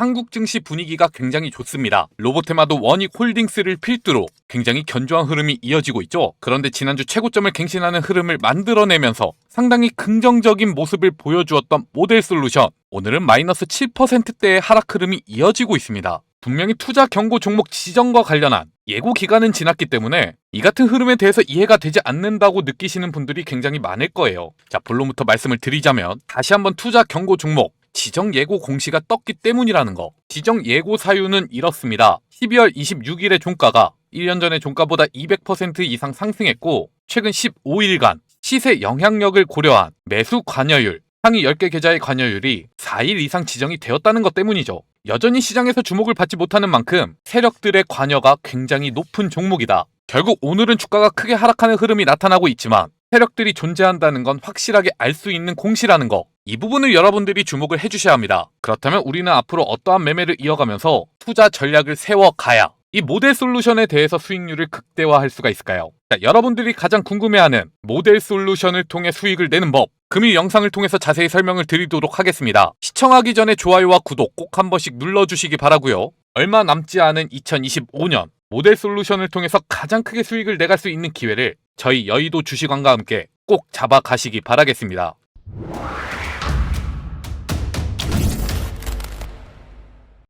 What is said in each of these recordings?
한국 증시 분위기가 굉장히 좋습니다. 로보테마도 원익홀딩스를 필두로 굉장히 견조한 흐름이 이어지고 있죠. 그런데 지난주 최고점을 갱신하는 흐름을 만들어내면서 상당히 긍정적인 모습을 보여주었던 모델솔루션, 오늘은 마이너스 7%대의 하락 흐름이 이어지고 있습니다. 분명히 투자 경고 종목 지정과 관련한 예고 기간은 지났기 때문에 이 같은 흐름에 대해서 이해가 되지 않는다고 느끼시는 분들이 굉장히 많을 거예요. 자, 본론부터 말씀을 드리자면 다시 한번 투자 경고 종목 지정 예고 공시가 떴기 때문이라는 거. 지정 예고 사유는 이렇습니다. 12월 26일의 종가가 1년 전의 종가보다 200% 이상 상승했고 최근 15일간 시세 영향력을 고려한 매수 관여율, 상위 10개 계좌의 관여율이 4일 이상 지정이 되었다는 것 때문이죠. 여전히 시장에서 주목을 받지 못하는 만큼 세력들의 관여가 굉장히 높은 종목이다. 결국 오늘은 주가가 크게 하락하는 흐름이 나타나고 있지만 세력들이 존재한다는 건 확실하게 알 수 있는 공시라는 거. 이 부분을 여러분들이 주목을 해주셔야 합니다. 그렇다면 우리는 앞으로 어떠한 매매를 이어가면서 투자 전략을 세워가야 이 모델 솔루션에 대해서 수익률을 극대화할 수가 있을까요? 자, 여러분들이 가장 궁금해하는 모델 솔루션을 통해 수익을 내는 법, 금일 영상을 통해서 자세히 설명을 드리도록 하겠습니다. 시청하기 전에 좋아요와 구독 꼭 한 번씩 눌러주시기 바라고요. 얼마 남지 않은 2025년 모델 솔루션을 통해서 가장 크게 수익을 내갈 수 있는 기회를 저희 여의도 주식왕과 함께 꼭 잡아가시기 바라겠습니다.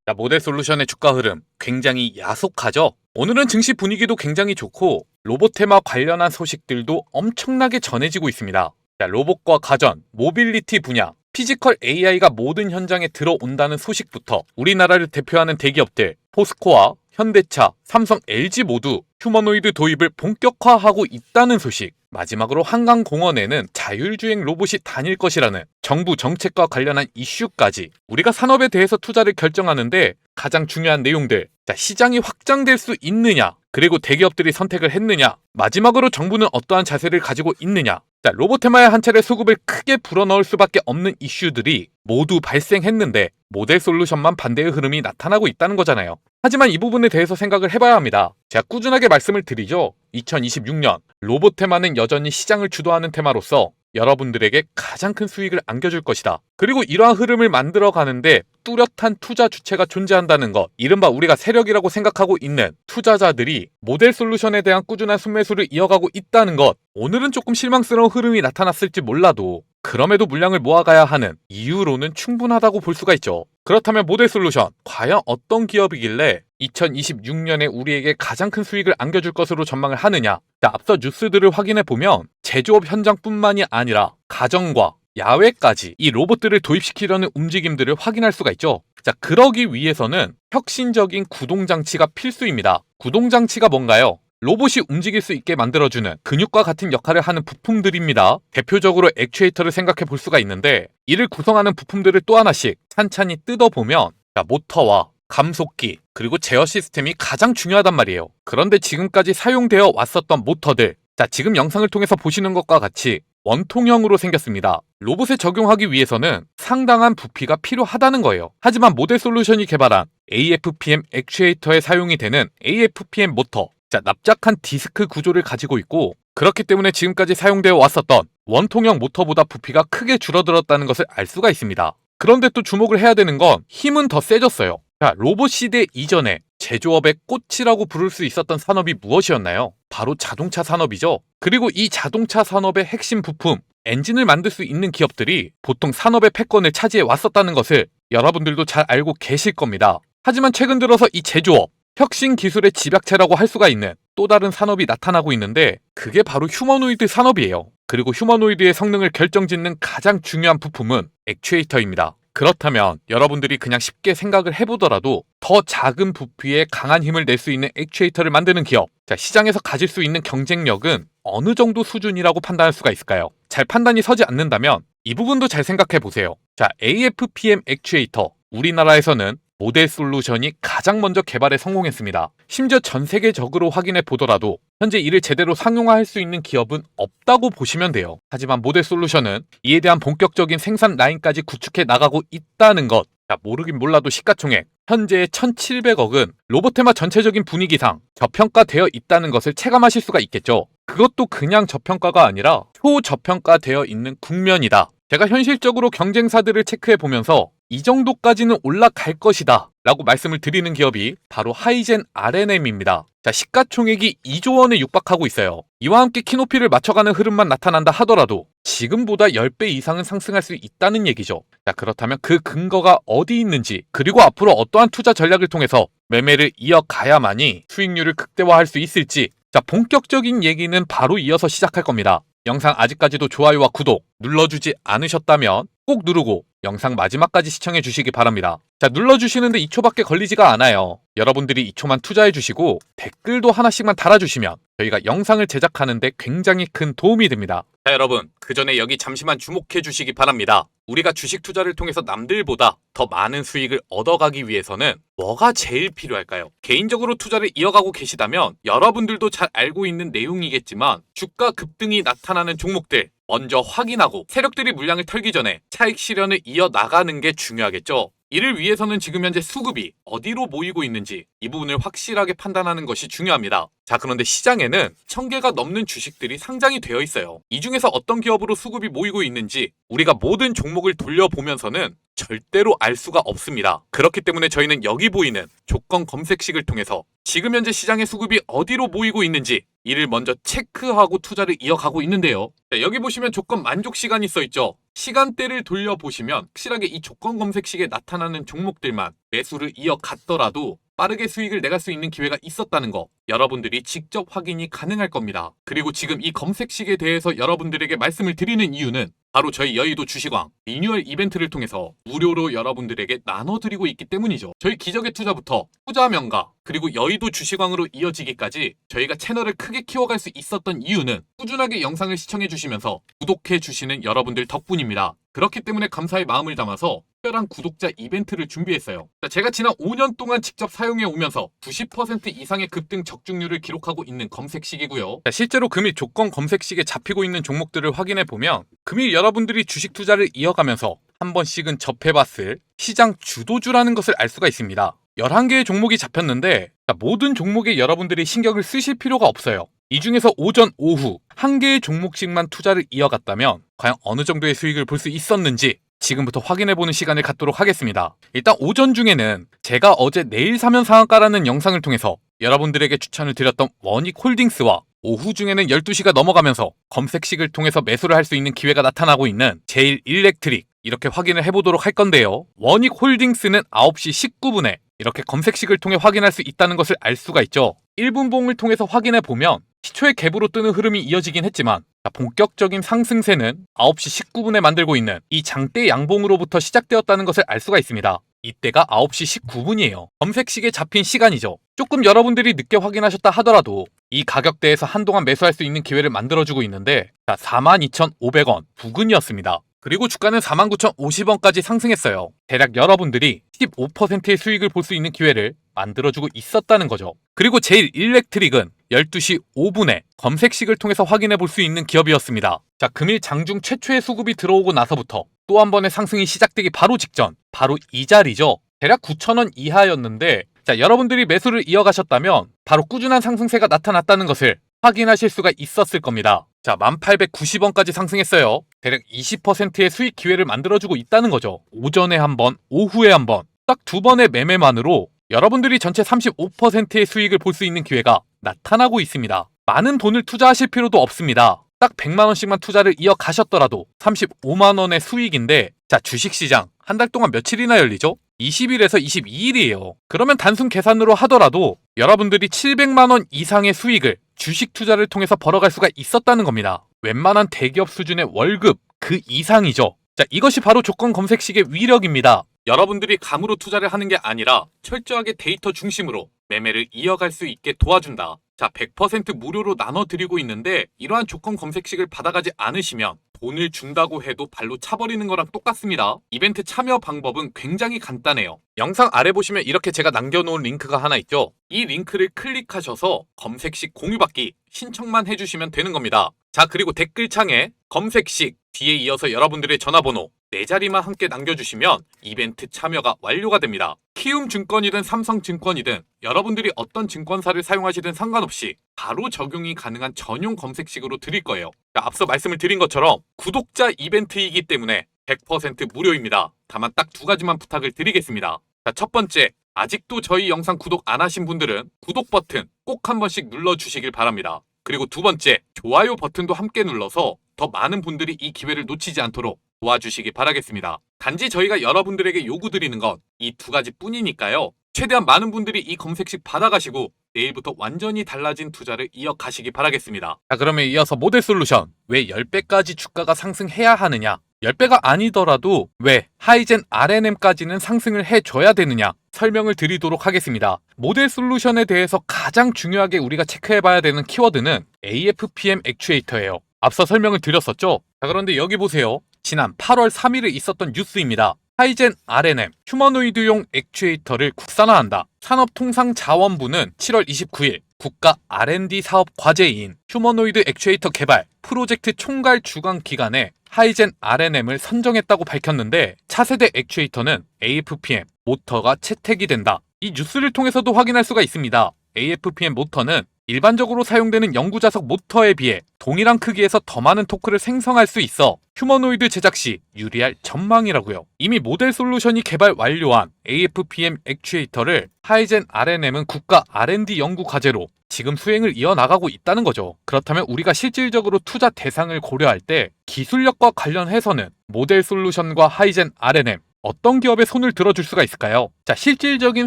자, 모델 솔루션의 주가 흐름 굉장히 야속하죠? 오늘은 증시 분위기도 굉장히 좋고 로봇테마 관련한 소식들도 엄청나게 전해지고 있습니다. 자, 로봇과 가전, 모빌리티 분야, 피지컬 AI가 모든 현장에 들어온다는 소식부터 우리나라를 대표하는 대기업들 포스코와 현대차, 삼성, LG 모두 휴머노이드 도입을 본격화하고 있다는 소식, 마지막으로 한강공원에는 자율주행 로봇이 다닐 것이라는 정부 정책과 관련한 이슈까지 우리가 산업에 대해서 투자를 결정하는데 가장 중요한 내용들, 자, 시장이 확장될 수 있느냐, 그리고 대기업들이 선택을 했느냐, 마지막으로 정부는 어떠한 자세를 가지고 있느냐, 자, 로보테마의 한 차례 수급을 크게 불어넣을 수밖에 없는 이슈들이 모두 발생했는데 모델 솔루션만 반대의 흐름이 나타나고 있다는 거잖아요. 하지만 이 부분에 대해서 생각을 해봐야 합니다. 제가 꾸준하게 말씀을 드리죠. 2026년 로보테마는 여전히 시장을 주도하는 테마로서 여러분들에게 가장 큰 수익을 안겨줄 것이다. 그리고 이러한 흐름을 만들어가는데 뚜렷한 투자 주체가 존재한다는 것, 이른바 우리가 세력이라고 생각하고 있는 투자자들이 모델 솔루션에 대한 꾸준한 순매수를 이어가고 있다는 것, 오늘은 조금 실망스러운 흐름이 나타났을지 몰라도 그럼에도 물량을 모아가야 하는 이유로는 충분하다고 볼 수가 있죠. 그렇다면 모델 솔루션, 과연 어떤 기업이길래 2026년에 우리에게 가장 큰 수익을 안겨줄 것으로 전망을 하느냐? 자, 앞서 뉴스들을 확인해보면 제조업 현장뿐만이 아니라 가정과 야외까지 이 로봇들을 도입시키려는 움직임들을 확인할 수가 있죠. 자, 그러기 위해서는 혁신적인 구동장치가 필수입니다. 구동장치가 뭔가요? 로봇이 움직일 수 있게 만들어주는 근육과 같은 역할을 하는 부품들입니다. 대표적으로 액추에이터를 생각해 볼 수가 있는데 이를 구성하는 부품들을 또 하나씩 찬찬히 뜯어보면 모터와 감속기 그리고 제어 시스템이 가장 중요하단 말이에요. 그런데 지금까지 사용되어 왔었던 모터들, 자, 지금 영상을 통해서 보시는 것과 같이 원통형으로 생겼습니다. 로봇에 적용하기 위해서는 상당한 부피가 필요하다는 거예요. 하지만 모델 솔루션이 개발한 AFPM 액추에이터에 사용이 되는 AFPM 모터, 자, 납작한 디스크 구조를 가지고 있고 그렇기 때문에 지금까지 사용되어 왔었던 원통형 모터보다 부피가 크게 줄어들었다는 것을 알 수가 있습니다. 그런데 또 주목을 해야 되는 건 힘은 더 세졌어요. 자, 로봇 시대 이전에 제조업의 꽃이라고 부를 수 있었던 산업이 무엇이었나요? 바로 자동차 산업이죠. 그리고 이 자동차 산업의 핵심 부품, 엔진을 만들 수 있는 기업들이 보통 산업의 패권을 차지해 왔었다는 것을 여러분들도 잘 알고 계실 겁니다. 하지만 최근 들어서 이 제조업, 혁신 기술의 집약체라고 할 수가 있는 또 다른 산업이 나타나고 있는데 그게 바로 휴머노이드 산업이에요. 그리고 휴머노이드의 성능을 결정짓는 가장 중요한 부품은 액추에이터입니다. 그렇다면 여러분들이 그냥 쉽게 생각을 해보더라도 더 작은 부피에 강한 힘을 낼 수 있는 액추에이터를 만드는 기업, 자, 시장에서 가질 수 있는 경쟁력은 어느 정도 수준이라고 판단할 수가 있을까요? 잘 판단이 서지 않는다면 이 부분도 잘 생각해 보세요. 자, AFPM 액추에이터, 우리나라에서는 모델 솔루션이 가장 먼저 개발에 성공했습니다. 심지어 전 세계적으로 확인해 보더라도 현재 이를 제대로 상용화할 수 있는 기업은 없다고 보시면 돼요. 하지만 모델 솔루션은 이에 대한 본격적인 생산 라인까지 구축해 나가고 있다는 것. 자, 모르긴 몰라도 시가총액 현재의 1,700억은 로보테마 전체적인 분위기상 저평가되어 있다는 것을 체감하실 수가 있겠죠. 그것도 그냥 저평가가 아니라 초저평가되어 있는 국면이다. 제가 현실적으로 경쟁사들을 체크해 보면서 이 정도까지는 올라갈 것이다 라고 말씀을 드리는 기업이 바로 하이젠 R&M입니다. 자, 시가총액이 2조 원에 육박하고 있어요. 이와 함께 키높이를 맞춰가는 흐름만 나타난다 하더라도 지금보다 10배 이상은 상승할 수 있다는 얘기죠. 자, 그렇다면 그 근거가 어디 있는지, 그리고 앞으로 어떠한 투자 전략을 통해서 매매를 이어가야만이 수익률을 극대화할 수 있을지, 자, 본격적인 얘기는 바로 이어서 시작할 겁니다. 영상 아직까지도 좋아요와 구독 눌러주지 않으셨다면 꼭 누르고 영상 마지막까지 시청해 주시기 바랍니다. 자, 눌러주시는데 2초밖에 걸리지가 않아요. 여러분들이 2초만 투자해 주시고 댓글도 하나씩만 달아주시면 저희가 영상을 제작하는데 굉장히 큰 도움이 됩니다. 자, 여러분, 그 전에 여기 잠시만 주목해 주시기 바랍니다. 우리가 주식 투자를 통해서 남들보다 더 많은 수익을 얻어가기 위해서는 뭐가 제일 필요할까요? 개인적으로 투자를 이어가고 계시다면 여러분들도 잘 알고 있는 내용이겠지만 주가 급등이 나타나는 종목들 먼저 확인하고 세력들이 물량을 털기 전에 차익 실현을 이어나가는 게 중요하겠죠. 이를 위해서는 지금 현재 수급이 어디로 모이고 있는지 이 부분을 확실하게 판단하는 것이 중요합니다. 자, 그런데 시장에는 1000개가 넘는 주식들이 상장이 되어 있어요. 이 중에서 어떤 기업으로 수급이 모이고 있는지 우리가 모든 종목을 돌려보면서는 절대로 알 수가 없습니다. 그렇기 때문에 저희는 여기 보이는 조건 검색식을 통해서 지금 현재 시장의 수급이 어디로 모이고 있는지 이를 먼저 체크하고 투자를 이어가고 있는데요. 자, 여기 보시면 조건 만족 시간이 써있죠. 시간대를 돌려보시면 확실하게 이 조건 검색식에 나타나는 종목들만 매수를 이어갔더라도 빠르게 수익을 내갈 수 있는 기회가 있었다는 거 여러분들이 직접 확인이 가능할 겁니다. 그리고 지금 이 검색식에 대해서 여러분들에게 말씀을 드리는 이유는 바로 저희 여의도 주식왕 리뉴얼 이벤트를 통해서 무료로 여러분들에게 나눠드리고 있기 때문이죠. 저희 기적의 투자부터 투자 명가 그리고 여의도 주식왕으로 이어지기까지 저희가 채널을 크게 키워갈 수 있었던 이유는 꾸준하게 영상을 시청해 주시면서 구독해 주시는 여러분들 덕분입니다. 그렇기 때문에 감사의 마음을 담아서 특별한 구독자 이벤트를 준비했어요. 제가 지난 5년 동안 직접 사용해 오면서 90% 이상의 급등 적중률을 기록하고 있는 검색식이고요. 실제로 금일 조건 검색식에 잡히고 있는 종목들을 확인해 보면 금일 여러분들이 주식 투자를 이어가면서 한 번씩은 접해봤을 시장 주도주라는 것을 알 수가 있습니다. 11개의 종목이 잡혔는데 모든 종목에 여러분들이 신경을 쓰실 필요가 없어요. 이 중에서 오전, 오후 한 개의 종목씩만 투자를 이어갔다면 과연 어느 정도의 수익을 볼 수 있었는지 지금부터 확인해보는 시간을 갖도록 하겠습니다. 일단 오전 중에는 제가 어제 내일 사면 상한가라는 영상을 통해서 여러분들에게 추천을 드렸던 원익홀딩스와 오후 중에는 12시가 넘어가면서 검색식을 통해서 매수를 할 수 있는 기회가 나타나고 있는 제일일렉트릭 이렇게 확인을 해보도록 할 건데요. 원익홀딩스는 9시 19분에 이렇게 검색식을 통해 확인할 수 있다는 것을 알 수가 있죠. 1분봉을 통해서 확인해보면 시초의 갭으로 뜨는 흐름이 이어지긴 했지만 본격적인 상승세는 9시 19분에 만들고 있는 이 장대 양봉으로부터 시작되었다는 것을 알 수가 있습니다. 이때가 9시 19분이에요. 검색식에 잡힌 시간이죠. 조금 여러분들이 늦게 확인하셨다 하더라도 이 가격대에서 한동안 매수할 수 있는 기회를 만들어주고 있는데 42,500원 부근이었습니다. 그리고 주가는 49,050원까지 상승했어요. 대략 여러분들이 15%의 수익을 볼 수 있는 기회를 만들어주고 있었다는 거죠. 그리고 제일일렉트릭은 12시 5분에 검색식을 통해서 확인해 볼 수 있는 기업이었습니다. 자, 금일 장중 최초의 수급이 들어오고 나서부터 또 한 번의 상승이 시작되기 바로 직전, 바로 이 자리죠. 대략 9,000원 이하였는데 자, 여러분들이 매수를 이어가셨다면 바로 꾸준한 상승세가 나타났다는 것을 확인하실 수가 있었을 겁니다. 자, 1890원까지 상승했어요. 대략 20%의 수익 기회를 만들어주고 있다는 거죠. 오전에 한 번, 오후에 한 번, 딱 두 번의 매매만으로 여러분들이 전체 35%의 수익을 볼 수 있는 기회가 나타나고 있습니다. 많은 돈을 투자하실 필요도 없습니다. 딱 100만원씩만 투자를 이어가셨더라도 35만원의 수익인데 자, 주식시장 한 달 동안 며칠이나 열리죠? 20일에서 22일이에요. 그러면 단순 계산으로 하더라도 여러분들이 700만원 이상의 수익을 주식 투자를 통해서 벌어갈 수가 있었다는 겁니다. 웬만한 대기업 수준의 월급 그 이상이죠. 자, 이것이 바로 조건 검색식의 위력입니다. 여러분들이 감으로 투자를 하는 게 아니라 철저하게 데이터 중심으로 매매를 이어갈 수 있게 도와준다. 자, 100% 무료로 나눠드리고 있는데 이러한 조건 검색식을 받아가지 않으시면 돈을 준다고 해도 발로 차버리는 거랑 똑같습니다. 이벤트 참여 방법은 굉장히 간단해요. 영상 아래 보시면 이렇게 제가 남겨놓은 링크가 하나 있죠. 이 링크를 클릭하셔서 검색식 공유받기 신청만 해주시면 되는 겁니다. 자, 그리고 댓글창에 검색식 뒤에 이어서 여러분들의 전화번호 4자리만 함께 남겨주시면 이벤트 참여가 완료가 됩니다. 키움증권이든 삼성증권이든 여러분들이 어떤 증권사를 사용하시든 상관없이 바로 적용이 가능한 전용 검색식으로 드릴 거예요. 자, 앞서 말씀을 드린 것처럼 구독자 이벤트이기 때문에 100% 무료입니다. 다만 딱 2가지만 부탁을 드리겠습니다. 자, 첫 번째, 아직도 저희 영상 구독 안 하신 분들은 구독 버튼 꼭 한 번씩 눌러주시길 바랍니다. 그리고 두 번째, 좋아요 버튼도 함께 눌러서 더 많은 분들이 이 기회를 놓치지 않도록 도와주시기 바라겠습니다. 단지 저희가 여러분들에게 요구드리는 건 이 2가지 뿐이니까요. 최대한 많은 분들이 이 검색식 받아가시고 내일부터 완전히 달라진 투자를 이어가시기 바라겠습니다. 자, 그러면 이어서 모델솔루션, 왜 10배까지 주가가 상승해야 하느냐, 10배가 아니더라도 왜 하이젠 RNM까지는 상승을 해줘야 되느냐 설명을 드리도록 하겠습니다. 모델솔루션에 대해서 가장 중요하게 우리가 체크해봐야 되는 키워드는 AFPM 액추에이터예요. 앞서 설명을 드렸었죠. 자, 그런데 여기 보세요. 지난 8월 3일에 있었던 뉴스입니다. 하이젠 RNM 휴머노이드용 액추에이터를 국산화한다. 산업통상자원부는 7월 29일 국가 R&D 사업 과제인 휴머노이드 액추에이터 개발 프로젝트 총괄 주관 기관에 하이젠 RNM을 선정했다고 밝혔는데, 차세대 액추에이터는 AFPM 모터가 채택이 된다. 이 뉴스를 통해서도 확인할 수가 있습니다. AFPM 모터는 일반적으로 사용되는 영구자석 모터에 비해 동일한 크기에서 더 많은 토크를 생성할 수 있어 휴머노이드 제작 시 유리할 전망이라고요. 이미 모델솔루션이 개발 완료한 AFPM 액추에이터를 하이젠 RNM은 국가 R&D 연구 과제로 지금 수행을 이어나가고 있다는 거죠. 그렇다면 우리가 실질적으로 투자 대상을 고려할 때 기술력과 관련해서는 모델솔루션과 하이젠 RNM 어떤 기업에 손을 들어줄 수가 있을까요? 자, 실질적인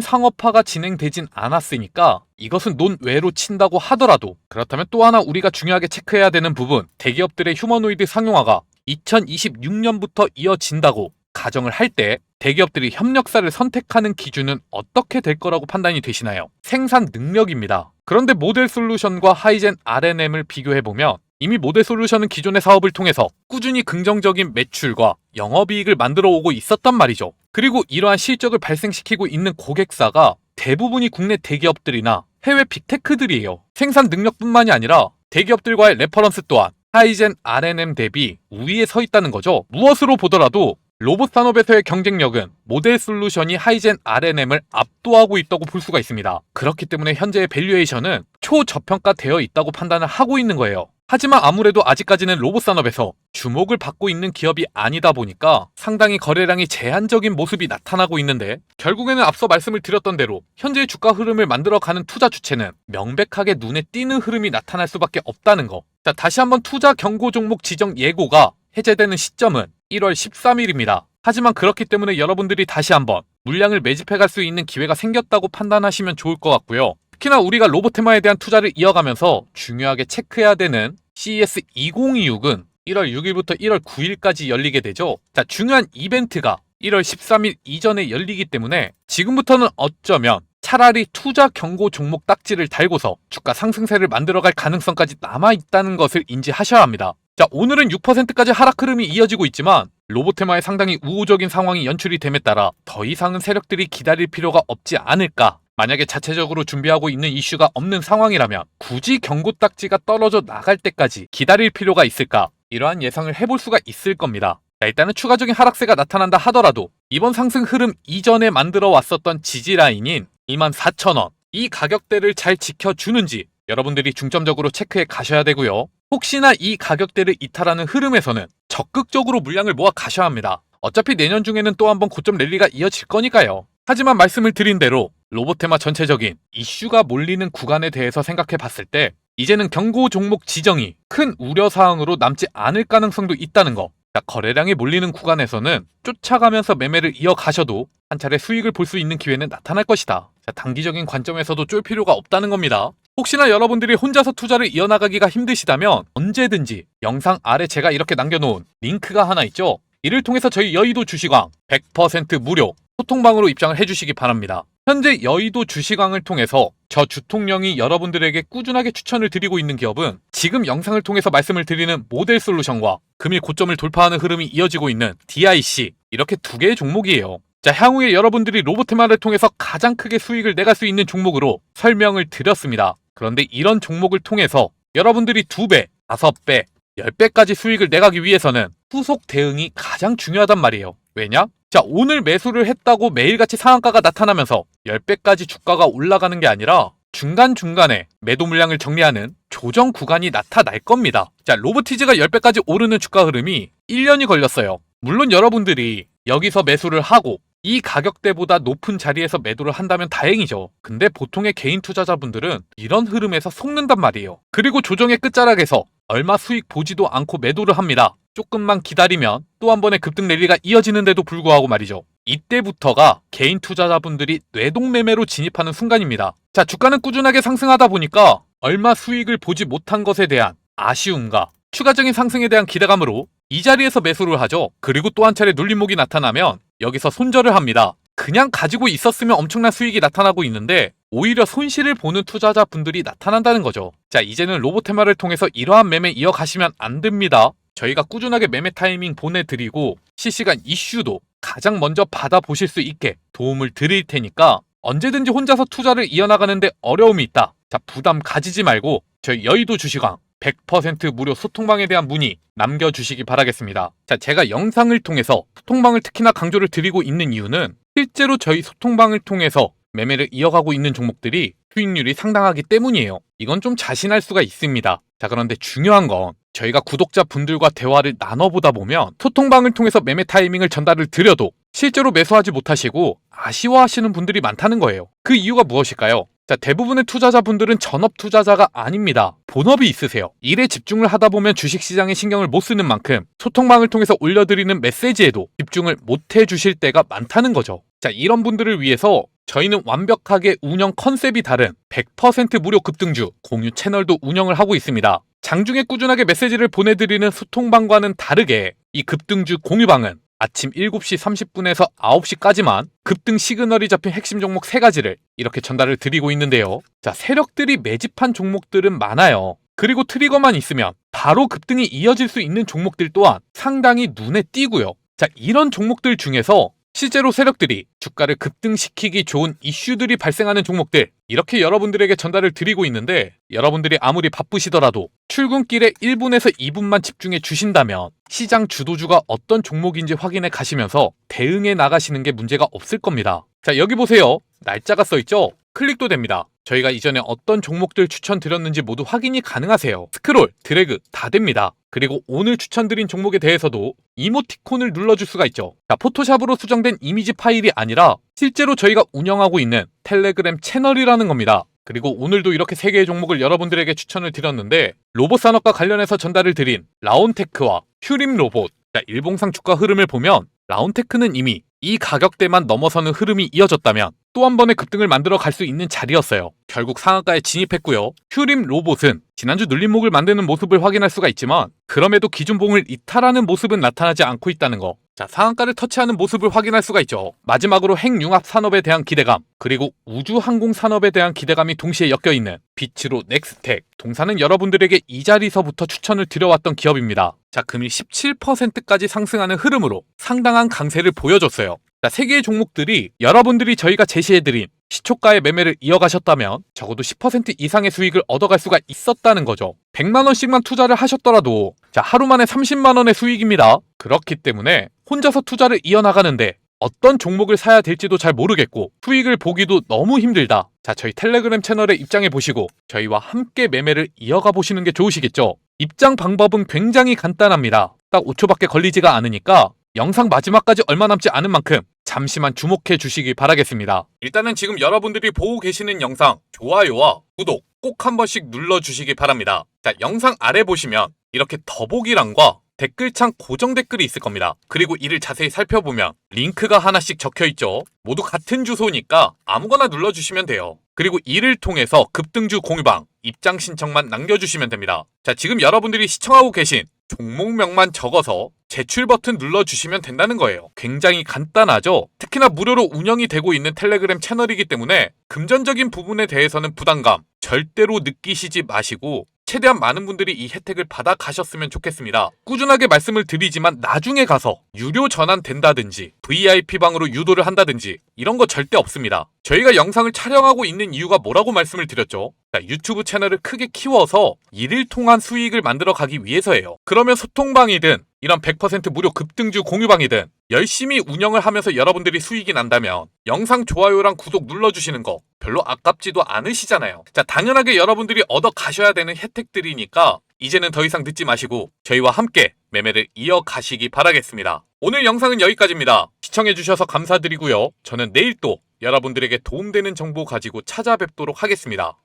상업화가 진행되진 않았으니까 이것은 논외로 친다고 하더라도, 그렇다면 또 하나 우리가 중요하게 체크해야 되는 부분, 대기업들의 휴머노이드 상용화가 2026년부터 이어진다고 가정을 할 때 대기업들이 협력사를 선택하는 기준은 어떻게 될 거라고 판단이 되시나요? 생산 능력입니다. 그런데 모델솔루션과 하이젠 RNM을 비교해보면 이미 모델솔루션은 기존의 사업을 통해서 꾸준히 긍정적인 매출과 영업이익을 만들어 오고 있었단 말이죠. 그리고 이러한 실적을 발생시키고 있는 고객사가 대부분이 국내 대기업들이나 해외 빅테크들이에요. 생산 능력뿐만이 아니라 대기업들과의 레퍼런스 또한 하이젠 RNM 대비 우위에 서 있다는 거죠. 무엇으로 보더라도 로봇 산업에서의 경쟁력은 모델솔루션이 하이젠 RNM을 압도하고 있다고 볼 수가 있습니다. 그렇기 때문에 현재의 밸류에이션은 초저평가되어 있다고 판단을 하고 있는 거예요. 하지만 아무래도 아직까지는 로봇 산업에서 주목을 받고 있는 기업이 아니다 보니까 상당히 거래량이 제한적인 모습이 나타나고 있는데, 결국에는 앞서 말씀을 드렸던 대로 현재의 주가 흐름을 만들어가는 투자 주체는 명백하게 눈에 띄는 흐름이 나타날 수밖에 없다는 거. 자, 다시 한번 투자 경고 종목 지정 예고가 해제되는 시점은 1월 13일입니다. 하지만 그렇기 때문에 여러분들이 다시 한번 물량을 매집해갈 수 있는 기회가 생겼다고 판단하시면 좋을 것 같고요. 특히나 우리가 로보테마에 대한 투자를 이어가면서 중요하게 체크해야 되는 CES 2026은 1월 6일부터 1월 9일까지 열리게 되죠. 자, 중요한 이벤트가 1월 13일 이전에 열리기 때문에 지금부터는 어쩌면 차라리 투자 경고 종목 딱지를 달고서 주가 상승세를 만들어갈 가능성까지 남아있다는 것을 인지하셔야 합니다. 자, 오늘은 6%까지 하락 흐름이 이어지고 있지만 로보테마에 상당히 우호적인 상황이 연출이 됨에 따라 더 이상은 세력들이 기다릴 필요가 없지 않을까. 만약에 자체적으로 준비하고 있는 이슈가 없는 상황이라면 굳이 경고 딱지가 떨어져 나갈 때까지 기다릴 필요가 있을까? 이러한 예상을 해볼 수가 있을 겁니다. 자, 일단은 추가적인 하락세가 나타난다 하더라도 이번 상승 흐름 이전에 만들어 왔었던 지지라인인 24,000원, 이 가격대를 잘 지켜주는지 여러분들이 중점적으로 체크해 가셔야 되고요. 혹시나 이 가격대를 이탈하는 흐름에서는 적극적으로 물량을 모아 가셔야 합니다. 어차피 내년 중에는 또 한번 고점 랠리가 이어질 거니까요. 하지만 말씀을 드린 대로 로보테마 전체적인 이슈가 몰리는 구간에 대해서 생각해 봤을 때 이제는 경고 종목 지정이 큰 우려사항으로 남지 않을 가능성도 있다는 거. 자, 거래량이 몰리는 구간에서는 쫓아가면서 매매를 이어가셔도 한 차례 수익을 볼 수 있는 기회는 나타날 것이다. 자, 단기적인 관점에서도 쫄 필요가 없다는 겁니다. 혹시나 여러분들이 혼자서 투자를 이어나가기가 힘드시다면 언제든지 영상 아래 제가 이렇게 남겨놓은 링크가 하나 있죠. 이를 통해서 저희 여의도 주식왕 100% 무료 소통방으로 입장을 해주시기 바랍니다. 현재 여의도 주식왕을 통해서 저 주통령이 여러분들에게 꾸준하게 추천을 드리고 있는 기업은 지금 영상을 통해서 말씀을 드리는 모델솔루션과 금일 고점을 돌파하는 흐름이 이어지고 있는 DIC, 이렇게 2개의 종목이에요. 자, 향후에 여러분들이 로보테마를 통해서 가장 크게 수익을 내갈 수 있는 종목으로 설명을 드렸습니다. 그런데 이런 종목을 통해서 여러분들이 2배, 5배, 10배까지 수익을 내가기 위해서는 후속 대응이 가장 중요하단 말이에요. 왜냐? 자, 오늘 매수를 했다고 매일같이 상한가가 나타나면서 10배까지 주가가 올라가는 게 아니라 중간중간에 매도 물량을 정리하는 조정 구간이 나타날 겁니다. 자, 로보티즈가 10배까지 오르는 주가 흐름이 1년이 걸렸어요. 물론 여러분들이 여기서 매수를 하고 이 가격대보다 높은 자리에서 매도를 한다면 다행이죠. 근데 보통의 개인 투자자분들은 이런 흐름에서 속는단 말이에요. 그리고 조정의 끝자락에서 얼마 수익 보지도 않고 매도를 합니다. 조금만 기다리면 또 한 번의 급등 랠리가 이어지는데도 불구하고 말이죠. 이때부터가 개인 투자자분들이 뇌동매매로 진입하는 순간입니다. 자, 주가는 꾸준하게 상승하다 보니까 얼마 수익을 보지 못한 것에 대한 아쉬움과 추가적인 상승에 대한 기대감으로 이 자리에서 매수를 하죠. 그리고 또 한 차례 눌림목이 나타나면 여기서 손절을 합니다. 그냥 가지고 있었으면 엄청난 수익이 나타나고 있는데 오히려 손실을 보는 투자자분들이 나타난다는 거죠. 자, 이제는 로보테마를 통해서 이러한 매매 이어가시면 안 됩니다. 저희가 꾸준하게 매매 타이밍 보내드리고 실시간 이슈도 가장 먼저 받아보실 수 있게 도움을 드릴 테니까 언제든지 혼자서 투자를 이어나가는데 어려움이 있다. 자, 부담 가지지 말고 저희 여의도 주식왕 100% 무료 소통방에 대한 문의 남겨주시기 바라겠습니다. 자, 제가 영상을 통해서 소통방을 특히나 강조를 드리고 있는 이유는 실제로 저희 소통방을 통해서 매매를 이어가고 있는 종목들이 수익률이 상당하기 때문이에요. 이건 좀 자신할 수가 있습니다. 자, 그런데 중요한 건 저희가 구독자분들과 대화를 나눠보다 보면 소통방을 통해서 매매 타이밍을 전달을 드려도 실제로 매수하지 못하시고 아쉬워하시는 분들이 많다는 거예요. 그 이유가 무엇일까요? 자, 대부분의 투자자분들은 전업 투자자가 아닙니다. 본업이 있으세요. 일에 집중을 하다 보면 주식시장에 신경을 못 쓰는 만큼 소통방을 통해서 올려드리는 메시지에도 집중을 못 해주실 때가 많다는 거죠. 자, 이런 분들을 위해서 저희는 완벽하게 운영 컨셉이 다른 100% 무료 급등주 공유 채널도 운영을 하고 있습니다. 장중에 꾸준하게 메시지를 보내드리는 소통방과는 다르게 이 급등주 공유방은 아침 7시 30분에서 9시까지만 급등 시그널이 잡힌 핵심 종목 3가지를 이렇게 전달을 드리고 있는데요. 자, 세력들이 매집한 종목들은 많아요. 그리고 트리거만 있으면 바로 급등이 이어질 수 있는 종목들 또한 상당히 눈에 띄고요. 자, 이런 종목들 중에서 실제로 세력들이 주가를 급등시키기 좋은 이슈들이 발생하는 종목들 이렇게 여러분들에게 전달을 드리고 있는데 여러분들이 아무리 바쁘시더라도 출근길에 1분에서 2분만 집중해 주신다면 시장 주도주가 어떤 종목인지 확인해 가시면서 대응해 나가시는 게 문제가 없을 겁니다. 자, 여기 보세요. 날짜가 써있죠? 클릭도 됩니다. 저희가 이전에 어떤 종목들 추천드렸는지 모두 확인이 가능하세요. 스크롤, 드래그 다 됩니다. 그리고 오늘 추천드린 종목에 대해서도 이모티콘을 눌러줄 수가 있죠. 자, 포토샵으로 수정된 이미지 파일이 아니라 실제로 저희가 운영하고 있는 텔레그램 채널이라는 겁니다. 그리고 오늘도 이렇게 3개의 종목을 여러분들에게 추천을 드렸는데 로봇 산업과 관련해서 전달을 드린 라온테크와 퓨림 로봇. 자, 일봉상 주가 흐름을 보면 라온테크는 이미 이 가격대만 넘어서는 흐름이 이어졌다면 또 한 번의 급등을 만들어 갈 수 있는 자리였어요. 결국 상한가에 진입했고요. 퓨림 로봇은 지난주 눌림목을 만드는 모습을 확인할 수가 있지만 그럼에도 기준봉을 이탈하는 모습은 나타나지 않고 있다는 거. 자, 상한가를 터치하는 모습을 확인할 수가 있죠. 마지막으로 핵융합 산업에 대한 기대감, 그리고 우주항공 산업에 대한 기대감이 동시에 엮여있는 비츠로 넥스텍. 동사는 여러분들에게 이 자리서부터 추천을 드려왔던 기업입니다. 자, 금일 17%까지 상승하는 흐름으로 상당한 강세를 보여줬어요. 자, 3개의 종목들이 여러분들이 저희가 제시해드린 시초가의 매매를 이어가셨다면 적어도 10% 이상의 수익을 얻어갈 수가 있었다는 거죠. 100만원씩만 투자를 하셨더라도 자, 하루 만에 30만원의 수익입니다. 그렇기 때문에 혼자서 투자를 이어나가는데 어떤 종목을 사야 될지도 잘 모르겠고 수익을 보기도 너무 힘들다. 자, 저희 텔레그램 채널에 입장해 보시고 저희와 함께 매매를 이어가 보시는 게 좋으시겠죠. 입장 방법은 굉장히 간단합니다. 딱 5초밖에 걸리지가 않으니까 영상 마지막까지 얼마 남지 않은 만큼 잠시만 주목해 주시기 바라겠습니다. 일단은 지금 여러분들이 보고 계시는 영상 좋아요와 구독 꼭 한 번씩 눌러주시기 바랍니다. 자, 영상 아래 보시면 이렇게 더보기란과 댓글창 고정 댓글이 있을 겁니다. 그리고 이를 자세히 살펴보면 링크가 하나씩 적혀있죠. 모두 같은 주소니까 아무거나 눌러주시면 돼요. 그리고 이를 통해서 급등주 공유방 입장 신청만 남겨주시면 됩니다. 자, 지금 여러분들이 시청하고 계신 종목명만 적어서 제출 버튼 눌러주시면 된다는 거예요. 굉장히 간단하죠? 특히나 무료로 운영이 되고 있는 텔레그램 채널이기 때문에 금전적인 부분에 대해서는 부담감 절대로 느끼시지 마시고 최대한 많은 분들이 이 혜택을 받아 가셨으면 좋겠습니다. 꾸준하게 말씀을 드리지만 나중에 가서 유료 전환된다든지 VIP방으로 유도를 한다든지 이런 거 절대 없습니다. 저희가 영상을 촬영하고 있는 이유가 뭐라고 말씀을 드렸죠? 자, 유튜브 채널을 크게 키워서 이를 통한 수익을 만들어 가기 위해서예요. 그러면 소통방이든 이런 100% 무료 급등주 공유방이든 열심히 운영을 하면서 여러분들이 수익이 난다면 영상 좋아요랑 구독 눌러주시는 거 별로 아깝지도 않으시잖아요. 자, 당연하게 여러분들이 얻어 가셔야 되는 혜택들이니까 이제는 더 이상 늦지 마시고 저희와 함께 매매를 이어가시기 바라겠습니다. 오늘 영상은 여기까지입니다. 시청해주셔서 감사드리고요. 저는 내일 또 여러분들에게 도움되는 정보 가지고 찾아뵙도록 하겠습니다.